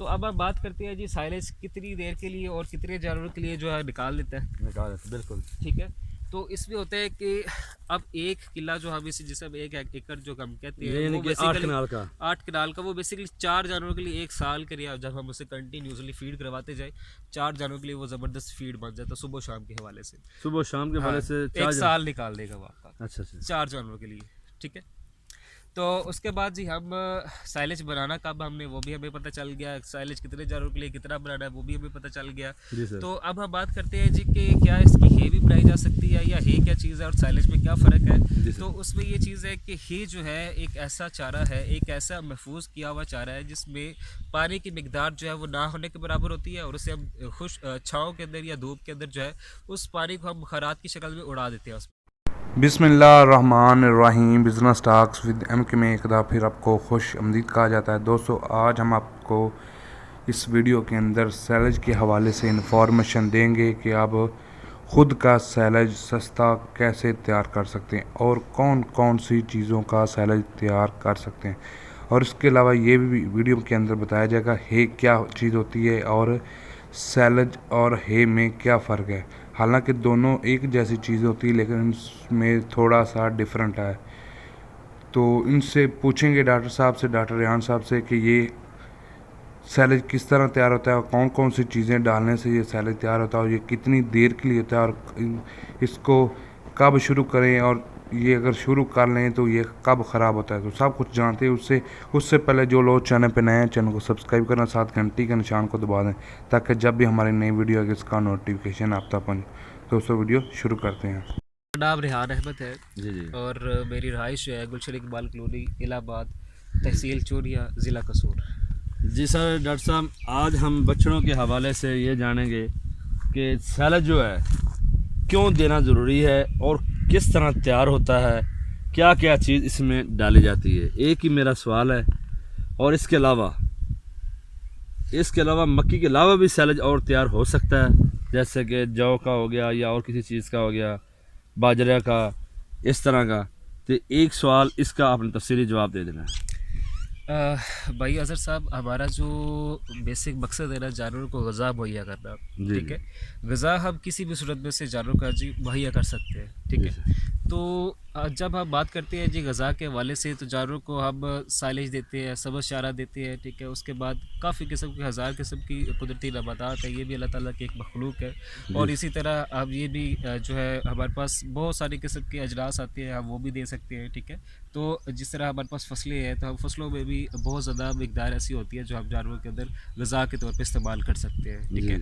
तो अब आप बात करते हैं जी साइलेज कितनी देर के लिए और कितने जानवरों के लिए जो है निकाल देता है। बिल्कुल ठीक है, तो इसमें होता है कि अब एक किला जो हम इसे जिसे हम एक एकड़ जो हम कहते हैं वो बेसिकली 8 कनाल का वो बेसिकली 4 जानवरों के लिए 1 साल के लिए जब हम उसे कंटिन्यूसली फीड करवाते जाए 4 जानवरों के लिए वो ज़बरदस्त फीड बन जाता है सुबह शाम के हवाले से। सुबह शाम के हवाले से 1 साल निकाल देगा वो आपका। अच्छा 4 जानवरों के लिए। ठीक है, तो उसके बाद जी हम साइलेज बनाना कब हमने वो भी हमें पता चल गया, साइलेज कितने जानवरों के लिए कितना बनाना है वो भी हमें पता चल गया। तो अब हम बात करते हैं जी कि क्या इसकी हे भी बनाई जा सकती है या हे क्या चीज़ है और साइलेज में क्या फ़र्क है। तो उसमें ये चीज़ है कि हे जो है एक ऐसा चारा है, एक ऐसा महफूज किया हुआ चारा है जिसमें पानी की मिकदार जो है वो ना होने के बराबर होती है और उसे हम खुश छाँव के अंदर या धूप के अंदर जो है उस पानी को हम बुखारात की शक्ल में उड़ा देते हैं। बिस्मिल्लाहिर्रहमानिर्रहीम। बिज़नेस टॉक्स विद एमके में एक दफ़ा फिर आपको खुश आमदीद कहा जाता है। दोस्तों, आज हम आपको इस वीडियो के अंदर सैलेज के हवाले से इंफॉर्मेशन देंगे कि आप ख़ुद का सैलेज सस्ता कैसे तैयार कर सकते हैं और कौन कौन सी चीज़ों का सैलेज तैयार कर सकते हैं। और इसके अलावा ये भी वीडियो के अंदर बताया जाएगा हे क्या चीज़ होती है और सैलेज और हे में क्या फ़र्क है। हालांकि दोनों एक जैसी चीज़ होती है लेकिन इसमें थोड़ा सा डिफरेंट है। तो इनसे पूछेंगे डॉक्टर साहब से, डॉक्टर रेहान साहब से, कि ये सैलेज किस तरह तैयार होता है और कौन कौन सी चीज़ें डालने से ये सैलेज तैयार होता है और ये कितनी देर के लिए होता है और इसको कब शुरू करें और ये अगर शुरू कर लें तो ये कब ख़राब होता है। तो सब कुछ जानते हैं। उससे पहले जो लोग चैनल पे नए हैं चैनल को सब्सक्राइब करना, साथ घंटी के निशान को दबा दें ताकि जब भी हमारी नई वीडियो आएगी इसका नोटिफिकेशन आप तक पहुँचे। दोस्तों, वीडियो शुरू करते हैं। मेरा नाम रेहान अहमद है जी और मेरी रहाइश जो है गुलशन इकबाल कॉलोनी, इलाहाबाद, तहसील चोरिया, ज़िला कसूर। जी सर। डॉक्टर साहब, आज हम बछड़ों के हवाले से ये जानेंगे कि सैलेज जो है क्यों देना ज़रूरी है और किस तरह तैयार होता है, क्या क्या चीज़ इसमें डाली जाती है। एक ही मेरा सवाल है। और इसके अलावा मक्की के अलावा भी सैलेज और तैयार हो सकता है, जैसे कि जौ का हो गया या और किसी चीज़ का हो गया, बाजरे का, इस तरह का। तो एक सवाल इसका आपने तफसीली जवाब दे देना है। भाई अज़हर साहब, हमारा जो बेसिक मकसद है ना जानवरों को ग़ज़ा मुहैया करना। ठीक है, ग़ज़ा हम किसी भी सूरत में से जानवरों का जी मुहैया कर सकते हैं। ठीक है, तो जब हम बात करते हैं जी ग़ज़ा के हवाले से तो जानवरों को हम साइलेज देते हैं, सब्ज़ चारा देते हैं। ठीक है, उसके बाद काफ़ी किस्म के हज़ार किस्म की कुदरती नबातात है, ये भी अल्लाह ताला की एक मखलूक है। और इसी तरह अब ये भी जो है हमारे पास बहुत सारी किस्म के अजनास आते हैं, हम वो भी दे सकते हैं। ठीक है, तो जिस तरह हमारे पास फसलें हैं तो हम फसलों में भी बहुत ज़्यादा मिकदार ऐसी होती है जो हम जानवरों के अंदर ग़ज़ा के तौर पे इस्तेमाल कर सकते हैं। ठीक है,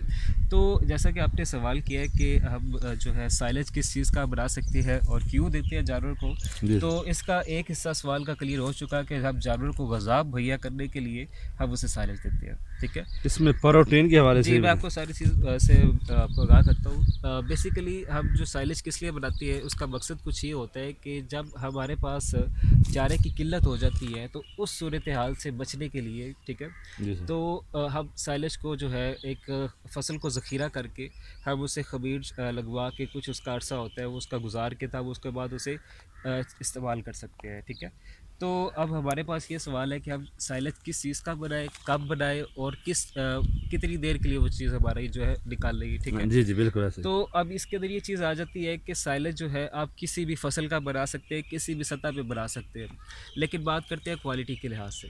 तो जैसा कि आपने सवाल किया है कि हम जो है साइलेज किस चीज़ का बना सकते हैं और क्यों देते हैं जानवरों को, तो इसका एक हिस्सा सवाल का क्लियर हो चुका है कि हम जानवरों को ग़ज़ा मुहैया करने के लिए हम उसे साइलेज देते हैं। ठीक है, इसमें प्रोटीन के हवाले से मैं आपको सारी चीज़ से आपको आगाह करता हूँ। बेसिकली हम जो साइलेज किस लिए बनाती है उसका मकसद कुछ ये होता है कि जब हमारे पास चारे की किल्लत हो जाती है तो उस सूरत हाल से बचने के लिए, ठीक है, तो हम साइलेज को जो है एक फसल को ज़ख़ीरा करके हम उसे खमीर लगवा के कुछ उसका अरसा होता है वो उसका गुजार के तब उसके बाद उसे इस्तेमाल कर सकते हैं। ठीक है, तो अब हमारे पास ये सवाल है कि हम साइलेज किस चीज़ का बनाए, कब बनाए और कितनी देर के लिए वो चीज़ हमारी जो है निकाल लेगी। ठीक है, जी बिल्कुल ऐसे। तो अब इसके अंदर ये चीज़ आ जाती है कि साइलेज जो है आप किसी भी फसल का बना सकते हैं, किसी भी सतह पे बना सकते हैं, लेकिन बात करते हैं क्वालिटी के लिहाज से।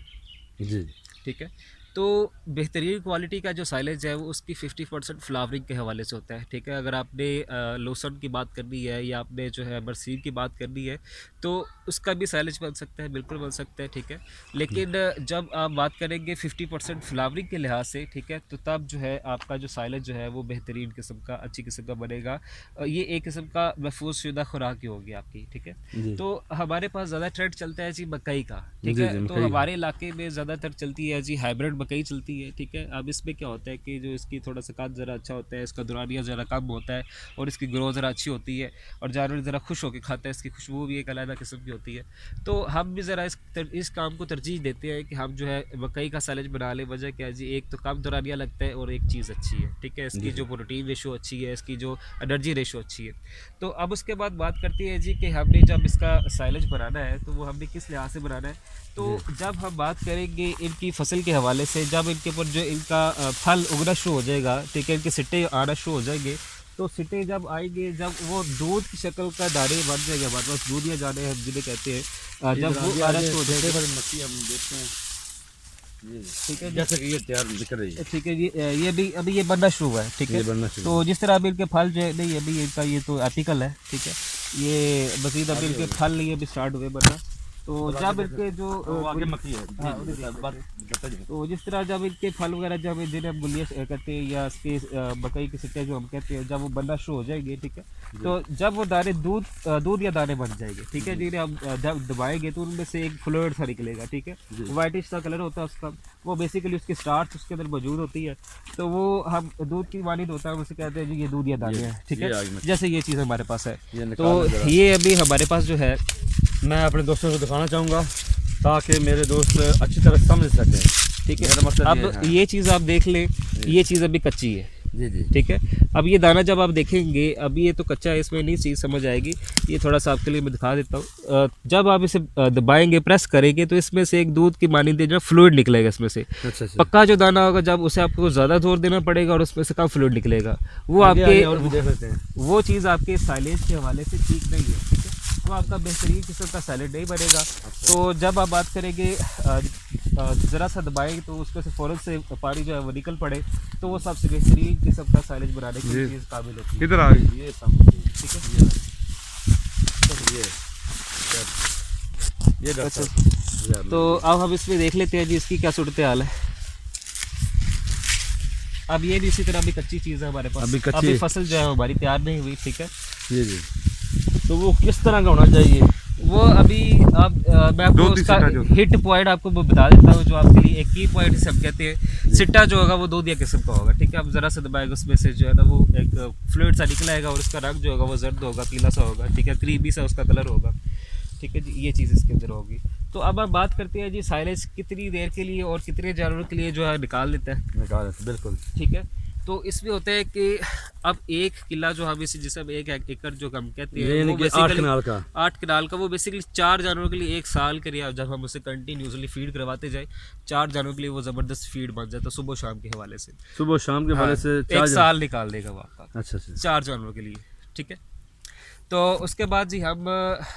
जी ठीक है, तो बेहतरीन क्वालिटी का जो साइलेज है वो उसकी 50% फ्लावरिंग के हवाले से होता है। ठीक है, अगर आपने लोसन की बात करनी है या आपने जो है बरसीन की बात करनी है तो उसका भी साइलेज बन सकता है, बिल्कुल बन सकता है। ठीक है, लेकिन जब आप बात करेंगे 50% फ्लावरिंग के लिहाज से, ठीक है, तो तब जो है आपका जो साइलेज जो है वो बेहतरीन किस्म का, अच्छी किस्म का बनेगा। ये एक किस्म का महफूज शुदा खुराक ही होगी आपकी। ठीक है, तो हमारे पास ज़्यादा ट्रेंड चलता है जी मकई का। ठीक है, तो हमारे इलाके में ज़्यादातर चलती है जी हाइब्रिड मकई चलती है। ठीक है, अब इसमें क्या होता है कि जो इसकी थोड़ा सा कद ज़रा अच्छा होता है, इसका दुरानिया ज़रा कम होता है और इसकी ग्रोथ ज़रा अच्छी होती है और जानवर ज़रा खुश होकर खाता है, इसकी खुशबू भी एक अलग किस्म की होती है। तो हम भी ज़रा इस काम को तरजीह देते हैं कि हम जो है मकई का साइलेज बना लें। वजह क्या है जी, एक तो कम दुरानिया लगता है और एक चीज़ अच्छी है। ठीक है, इसकी जो प्रोटीन रेशो अच्छी है, इसकी जो एनर्जी रेशो अच्छी है। तो अब उसके बाद बात करती है जी कि हमने जब इसका साइलेज बनाना है तो वो हमने किस लिहाज से बनाना है। तो जब हम बात करेंगे इनकी फसल के हवाले से जब इनके ऊपर जो इनका फल उगना शुरू हो जाएगा, ठीक है, इनके सिट्टे आना शुरू हो जाएंगे, तो सिट्टे जब आएंगे, जब वो दूध की शक्ल का दाने बन जाएंगे, हमारे पास दूध या दाने हम जिन्हें कहते हैं, जब वो आना शुरू हो जाएंगे, मक्खी हम देखते हैं, ठीक है, जैसे कि ये तैयार दिख रही है, ठीक है, ये भी अभी ये बनना शुरू हुआ है, ठीक है। तो जिस तरह अभी इनके फल जो है, नहीं अभी इनका ये तो आर्टिकल है, ठीक है, ये मजीद अभी इनके फल नहीं अभी स्टार्ट हुए बनना। तो जब इनके जो आगे मक्खी है, तो जिस तरह जब इनके फल वगैरह जब जिन्हें हम गुलिया कहते हैं या इसके मकई के सिट्टे जो हम कहते हैं, जब वो बनना शुरू हो जाएंगे, ठीक है, तो जब वो दाने दूध या दाने बन जाएंगे, ठीक है, जिन्हें हम जब दबाएंगे तो उनमें से एक फ्लूइड सा निकलेगा, ठीक है, वाइटिश सा कलर होता है उसका, वो बेसिकली उसकी स्टार्च उसके अंदर मौजूद होती है, तो वो हम दूध की मानिंद होता है, उसे कहते हैं जी ये दूध या दाने हैं, ठीक है, जैसे ये चीज़ हमारे पास है। तो ये अभी हमारे पास जो है मैं अपने दोस्तों को दिखाना चाहूँगा ताकि मेरे दोस्त अच्छी तरह समझ सकें, ठीक है। अब ये चीज़ आप देख लें, ये चीज़ अभी कच्ची है, जी जी, ठीक है। अब ये दाना जब आप देखेंगे, अभी ये तो कच्चा है, इसमें नहीं चीज़ समझ आएगी, ये थोड़ा सा आपके लिए मैं दिखा देता हूँ। जब आप इसे दबाएंगे, प्रेस करेंगे, तो इसमें से एक दूध की मानिंद जो फ्लूइड निकलेगा इसमें से। अच्छा। पक्का जो दाना होगा, जब उसे आपको ज़्यादा जोर देना पड़ेगा और उसमें से कम फ्लूइड निकलेगा, वो आपके और भी देख लेते हैं, वो चीज़ आपके साइलेज के हवाले से ठीक नहीं है, ठीक है, वो आपका बेहतरीन किस्म का सैलेड नहीं बनेगा। तो जब आप बात करेंगे ज़रा सा दबाएंगे तो उसमें से फ़ौरन से पानी जो है वो निकल पड़े, तो वो सबसे बेहतरीन किस्म का सैलेज बनाने की चीज़ काबिल होती है। इधर आ गई, ये ठीक है, अच्छा। तो अब हम इसमें देख लेते हैं जी इसकी क्या सूरत हाल है। अब ये भी इसी तरह अभी कच्ची चीज़ है हमारे पास, अभी फसल जो है हमारी तैयार नहीं हुई, ठीक है जी जी। तो वो किस तरह का होना चाहिए? वो अभी आप मैं आपको उसका हिट पॉइंट आपको बता देता हूँ, जो आपके लिए एक की पॉइंट सब कहते हैं। सिट्टा जो होगा वो दूधिया किस्म का होगा, ठीक है, आप ज़रा सा दबाएगा उसमें से जो है ना वो एक फ्लूइड सा निकल आएगा और उसका रंग जो होगा वो जर्द होगा, पीला सा होगा, ठीक है, क्रीमी सा उसका कलर होगा, ठीक है जी, ये चीज़ इसके अंदर होगी। तो अब हम बात करते हैं जी साइलेज कितनी देर के लिए और कितने जानवरों के लिए जो है निकाल देता है, बिल्कुल, ठीक है। तो इसमें होता है कि अब 1 किला जो हम इसे जिसे 1 एकड़ जो हम कहते हैं, वो 8 कनाल का वो बेसिकली 4 जानवरों के लिए 1 साल के लिए जब हम उसे कंटिन्यूसली फीड करवाते जाए, 4 जानवरों के लिए वो ज़बरदस्त फीड बन जाता है सुबह शाम के हवाले से, सुबह शाम के हवाले से 1 साल निकाल देगा वो आपका। अच्छा, 4 जानवरों के लिए, ठीक है। तो उसके बाद जी हम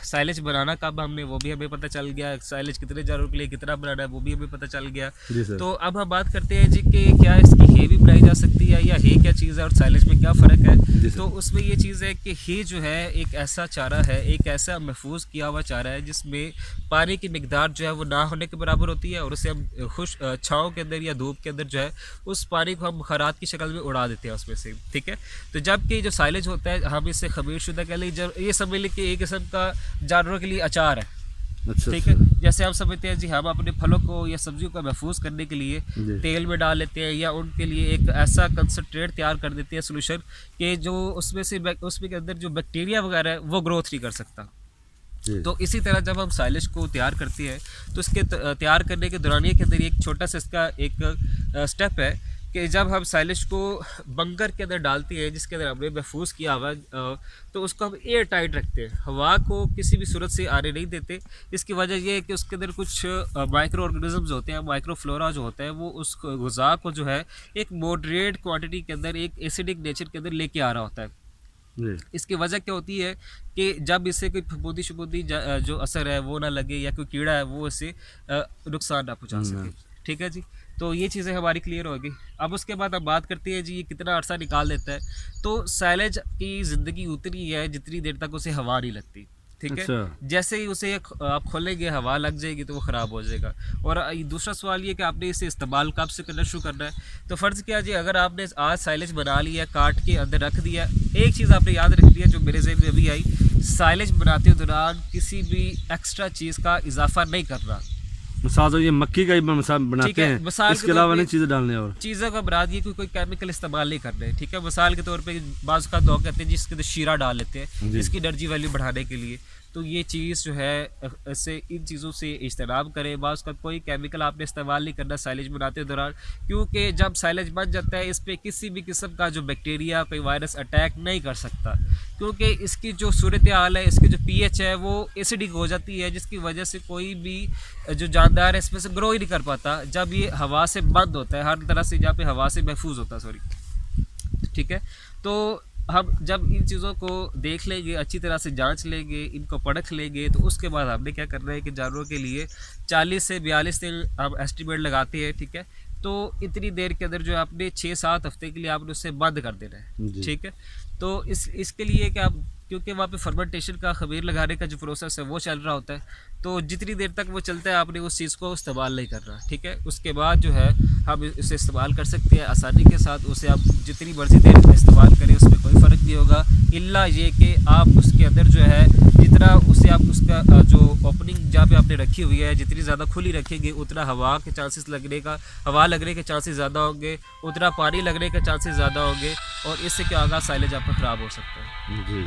साइलेज बनाना कब हमने वो भी हमें पता चल गया, साइलेज कितने जानवरों के लिए कितना बनाना है वो भी हमें पता चल गया। तो अब हम बात करते हैं जी कि क्या इसकी हे भी बनाई जा सकती है या हे क्या चीज़ है और साइलेज में क्या फ़र्क है। तो उसमें ये चीज़ है कि हे जो है एक ऐसा चारा है, एक ऐसा महफूज किया हुआ चारा है जिसमें पानी की मिकदार जो है वो ना होने के बराबर होती है और उसे हम खुश छाँव के अंदर या धूप के अंदर जो है उस पानी को हम बुखारात की शक्ल में उड़ा देते हैं उसमें से, ठीक है। तो जबकि जो साइलेज होता है हम इससे खमीर शुदा कह लीजिए, ये समझ लीजिए कि एक किस्म का जानवरों के लिए अचार है, ठीक है। जैसे हम समझते हैं जी हम अपने फलों को या सब्जियों को महफूज करने के लिए तेल में डाल लेते हैं या उनके लिए एक ऐसा कंसनट्रेट तैयार कर देते हैं सोल्यूशन कि जो उसमें के अंदर जो बैक्टीरिया वगैरह है वो ग्रोथ नहीं कर सकता। तो इसी तरह जब हम साइलेज को तैयार करते हैं तो इसके तैयार करने के दौरानिए के अंदर एक छोटा सा इसका एक स्टेप है कि जब हम साइलेज को बंकर के अंदर डालते हैं जिसके अंदर हमने महफूज किया हुआ तो उसको हम एयर टाइट रखते हैं, हवा को किसी भी सूरत से आने नहीं देते। इसकी वजह यह है कि उसके अंदर कुछ माइक्रो ऑर्गेनिजम्स होते हैं, माइक्रोफ्लोरा जो होता है वो उस गुज़ा को जो है एक मॉडरेट क्वांटिटी के अंदर एक एसिडिक नेचर के अंदर लेके आ रहा होता है। इसकी वजह क्या होती है कि जब इससे कोई फफूंदी शफूंदी जो असर है वो ना लगे या कोई कीड़ा है वो इसे नुकसान ना पहुँचा सके, ठीक है जी। तो ये चीज़ें हमारी क्लियर होगी। अब उसके बाद हम बात करते हैं जी ये कितना अरसा निकाल देता है। तो साइलेज की ज़िंदगी उतनी है जितनी देर तक उसे हवा नहीं लगती, ठीक है। जैसे ही उसे आप खोलेंगे हवा लग जाएगी तो वो ख़राब हो जाएगा। और दूसरा सवाल ये कि आपने इसे इस्तेमाल कब से करना शुरू करना है। तो फ़र्ज़ किया जी अगर आपने आज साइलेज बना लिया, काट के अंदर रख दिया, एक चीज़ आपने याद रखनी है जो मेरे ज़हन में अभी आई, साइलेज बनाते दौरान किसी भी एक्स्ट्रा चीज़ का इजाफा नहीं करना। मिसाल ये मक्की का ही बनाते हैं, इसके अलावा नहीं चीज़ें डालने और चीज़ों का बराद ये कोई केमिकल इस्तेमाल नहीं करने, ठीक है। मिसाल के तौर पे बाज़ का दो कहते हैं जिसके अंदर शीरा डाल लेते हैं इसकी एनर्जी वैल्यू बढ़ाने के लिए। तो ये चीज़ जो है इससे इन चीज़ों से इज्तनाब करें। बाज़ का कोई केमिकल आपने इस्तेमाल नहीं करना साइलेज बनाते दौरान, क्योंकि जब साइलेज बन जाता है इस पर किसी भी किस्म का जो बैक्टीरिया कोई वायरस अटैक नहीं कर सकता, क्योंकि इसकी जो सूरत हाल है, इसकी जो pH है वो एसिडिक हो जाती है, जिसकी वजह से कोई भी जो जानदार है इसमें से ग्रो ही नहीं कर पाता जब ये हवा से बंद होता है, हर तरह से जहाँ पे हवा से महफूज होता है, सॉरी, ठीक है। तो हम जब इन चीज़ों को देख लेंगे, अच्छी तरह से जांच लेंगे, इनको परख लेंगे, तो उसके बाद हमने क्या करना है कि जानवरों के लिए 40 से 42 दिन हम एस्टिमेट लगाते हैं, ठीक है। तो इतनी देर के अंदर जो आपने 6-7 हफ्ते के लिए आपने उससे बंद कर देना है, ठीक है। तो इसके लिए कि आप, क्योंकि वहाँ पे फर्मेंटेशन का खमीर लगाने का जो प्रोसेस है वो चल रहा होता है, तो जितनी देर तक वो चलता है आपने उस चीज़ को इस्तेमाल नहीं करना, ठीक है। उसके बाद जो है हम इसे इस्तेमाल कर सकते हैं आसानी के साथ, उसे आप जितनी मर्जी देर में इस्तेमाल करें उसमें कोई फ़र्क नहीं होगा, इल्ला ये कि आप उसके अंदर जो है जितना उसे आप उसका जो ओपनिंग जहाँ पे आपने रखी हुई है जितनी ज़्यादा खुली रखेंगे उतना हवा के चांसेस हवा लगने के चांसेस ज़्यादा होंगे, उतना पानी लगने के चांसेस ज़्यादा होंगे, और इससे क्या होगा, साइलेज आपका ख़राब हो सकता है। जी,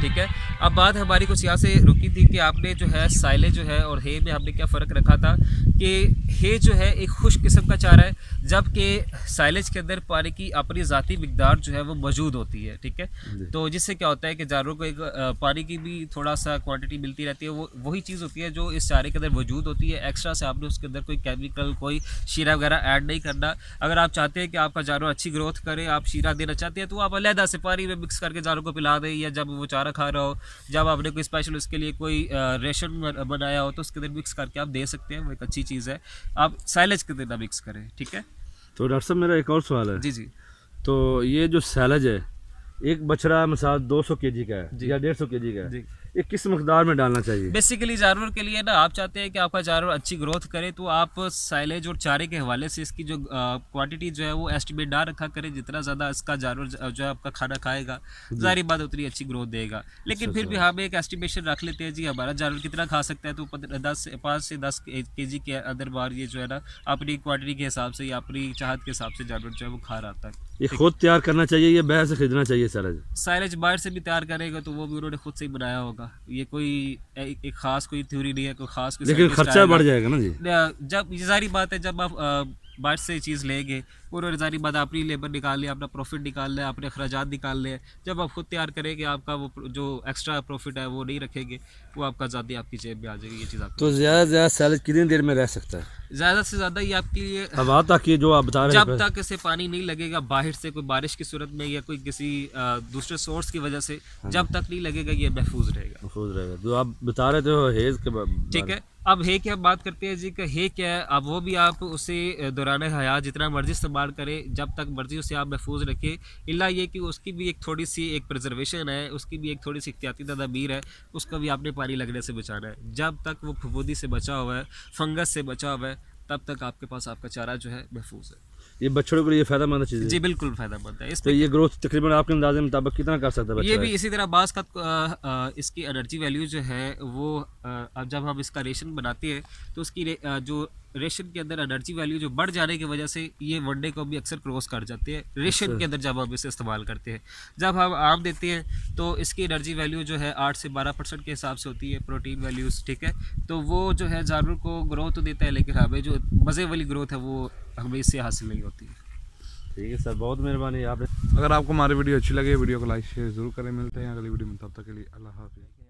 ठीक है। अब बात हमारी कुछ यहाँ से रुकी थी कि आपने जो है साइलेज जो है और हे में हमने क्या फ़र्क रखा था कि हे जो है एक खुश्क किस्म का चारा है, जबकि साइलेज के अंदर पानी की अपनी ज़ाती मिकदार जो है वो मौजूद होती है, ठीक है। तो जिससे क्या होता है कि जानवरों को एक पानी की भी थोड़ा सा क्वांटिटी मिलती रहती है, वो वही चीज़ होती है जो इस चारे के अंदर मौजूद होती है। एक्स्ट्रा से आपने उसके अंदर कोई केमिकल, कोई शीरा वगैरह ऐड नहीं करना। अगर आप चाहते हैं कि आपका जानवर अच्छी ग्रोथ करे, आप शीरा देना चाहते हैं, तो आप अलहदा से पानी में मिक्स करके जानवर को पिला दें, या जब वो चारा खा रहा हो, जब आपने कोई स्पेशल उसके लिए कोई रेशन बनाया हो, तो उसके अंदर मिक्स करके आप दे सकते हैं, वो एक अच्छी चीज़ है। आप साइलेज के अंदर मिक्स करें, ठीक है। तो डॉक्टर साहब मेरा एक और सवाल है। जी जी। तो ये जो सैलेज है, एक बछड़ा मिसाल 200 केजी का है या 150 केजी का है, जी। ये किस मकदार में डालना चाहिए? बेसिकली जानवर के लिए ना, आप चाहते हैं कि आपका जानवर अच्छी ग्रोथ करे, तो आप साइलेज और चारे के हवाले से इसकी जो क्वांटिटी जो है वो एस्टिमेट ना रखा करें। जितना ज़्यादा इसका जानवर जो है आपका खाना खाएगा, जाहिर बात उतनी अच्छी ग्रोथ देगा। लेकिन फिर भी हम एक एस्टिमेशन रख लेते हैं जी हमारा जानवर कितना खा सकता है, तो 5 से 10 केजी के अंदर बार ये जो है ना अपनी क्वांटिटी के हिसाब से या अपनी चाहत के हिसाब से जानवर जो है वो खा रहा है। ये खुद तैयार करना चाहिए या बाहर से खरीदना चाहिए सैलेज? साइलेज बाहर से भी तैयार करेगा तो वो भी उन्होंने खुद से ही बनाया होगा। ये कोई एक खास कोई थ्योरी नहीं है, कोई खास कोई, लेकिन खर्चा बढ़ जाएगा ना जी। जब ये सारी बात है, जब आप बाहर से चीज़ लेंगे, उन्होंने सारी बात अपनी लेबर निकाल लिया, अपना प्रॉफिट निकाल लिया, अपने अखराजात निकाल लिया। जब आप खुद तैयार करेंगे, आपका वो जो एक्स्ट्रा प्रॉफिट है वो नहीं रखेंगे, वो आपका ज़्यादा आपकी जेब में आ जाएगी ये चीज़ आपको। तो ज़्यादा से ज़्यादा सैलेज कितनी देर में रह सकता है? ज़्यादा से ज़्यादा ये आपके लिए हवा तक, ये जो आप बता रहे हैं, जब तक इसे पानी नहीं लगेगा बाहर से, कोई बारिश की सूरत में या कोई किसी दूसरे सोर्स की वजह से, जब तक नहीं लगेगा ये महफूज रहेगा। महफूज रहेगा। जो आप बता रहे थे हेज के ठीक है। अब हे की हम बात करते हैं जी कि हे क्या है। अब वो भी आप उसे दौरान हयात जितना मर्जी इस्तेमाल करें, जब तक मर्जी उसे आप महफूज रखें, इल्ला ये कि उसकी भी एक थोड़ी सी एक प्रिजर्वेशन है, उसकी भी एक थोड़ी सी एहतियाती तदाबीर है, उसका भी आपने पानी लगने से बचाना है। जब तक वो फफूंदी से बचा हुआ है, फंगस से बचा हुआ है, तब तक आपके पास आपका चारा जो है महफूज है। ये बच्चों के लिए फ़ायदेमंद चीज़ है? जी बिल्कुल फ़ायदेमंद है। इस तो ये ग्रोथ तकरीबन आपके अंदाजे मुताबिक कितना कर सकता है बच्चा? ये भी इसी तरह बास का इसकी एनर्जी वैल्यू जो है वो अब जब हम इसका रेशन बनाते हैं तो उसकी जो रेशन के अंदर एनर्जी वैल्यू जो बढ़ जाने की वजह से ये वनडे को भी अक्सर क्रॉस कर जाते हैं रेशन के अंदर जब हम इसे इस्तेमाल करते हैं। जब हम आम देते हैं तो इसकी एनर्जी वैल्यू जो है 8 से 12% के हिसाब से होती है, प्रोटीन वैल्यूज़, ठीक है। तो वो जो है जानवर को ग्रोथ तो देता है, लेकिन हमें जो मज़े वाली ग्रोथ है वो हमें इससे हासिल नहीं होती है। ठीक है सर, बहुत मेहरबानी आपने। अगर आपको हमारी वीडियो अच्छी लगे, वीडियो को लाइक शेयर ज़रूर करें। मिलते हैं अगली वीडियो में, तब तक के लिए अल्लाह हाफ़िज़।